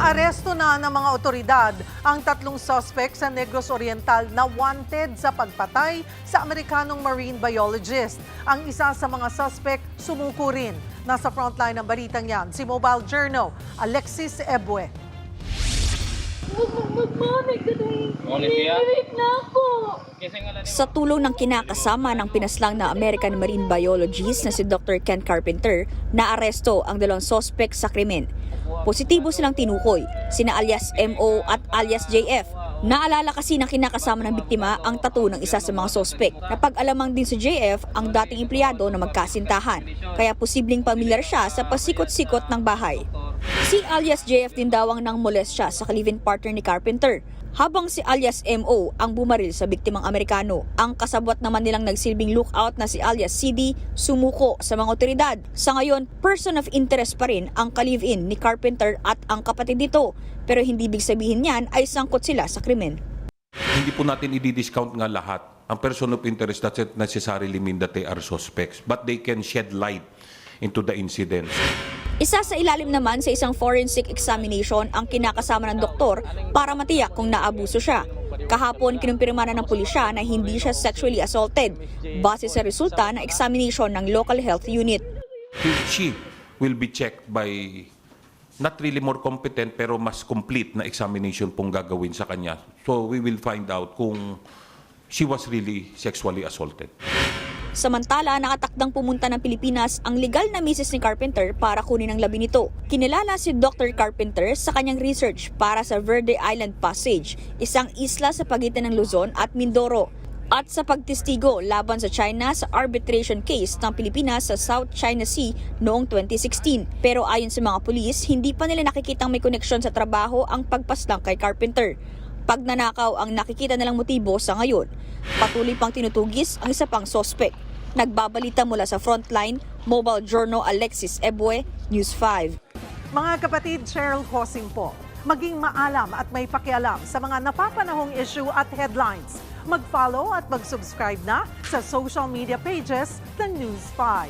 Naaresto na ng mga otoridad ang 3 suspect sa Negros Oriental na wanted sa pagpatay sa Amerikanong marine biologist. Ang isa sa mga suspect sumuko rin. Nasa frontline ng balitang yan, si Mobile Journal, Alexis Ebue. Sa tulong ng kinakasama ng pinaslang na American marine biologist na si Dr. Ken Carpenter, naaresto ang 2 suspect sa krimen. Positibo silang tinukoy, sina alias MO at alias JF. Naalala kasi ng kinakasama ng biktima ang tattoo ng isa sa mga suspect. Napag-alamang din si JF ang dating empleyado na magkasintahan, kaya posibleng pamilyar siya sa pasikot-sikot ng bahay. Si alias JF din daw ang nangmolest siya sa live-in partner ni Carpenter, habang si alias MO ang bumaril sa biktimang Amerikano. Ang kasabwat naman nilang nagsilbing lookout na si alias CD sumuko sa mga otoridad. Sa ngayon, person of interest pa rin ang ka-live-in ni Carpenter at ang kapatid nito, pero hindi ibig sabihin niyan ay sangkot sila sa krimen. Hindi po natin i-discount nga lahat. Ang person of interest doesn't necessarily mean that they are suspects, but they can shed light into the incidents. Isa sa ilalim naman sa isang forensic examination ang kinakasama ng doktor para matiyak kung naabuso siya. Kahapon, kinumpirma na ng pulisya na hindi siya sexually assaulted base sa resulta ng examination ng local health unit. She will be checked by not really more competent pero mas complete na examination pong gagawin sa kanya. So we will find out kung she was really sexually assaulted. Samantala, nakatakdang pumunta ng Pilipinas ang legal na misis ni Carpenter para kunin ang labi nito. Kinilala si Dr. Carpenter sa kanyang research para sa Verde Island Passage, isang isla sa pagitan ng Luzon at Mindoro, at sa pagtestigo laban sa China sa arbitration case ng Pilipinas sa South China Sea noong 2016. Pero ayon sa mga pulis, hindi pa nila nakikitang may koneksyon sa trabaho ang pagpaslang kay Carpenter. Pagnanakaw ang nakikita nilang motibo sa ngayon. Patuloy pang tinutugis ang isa pang suspect. Nagbabalita mula sa Frontline, Mobile Journal Alexis Ebue, News 5. Mga kapatid, Cheryl Hosing po. Maging maalam at may pakialam sa mga napapanahong issue at headlines. Mag-follow at mag-subscribe na sa social media pages ng News 5.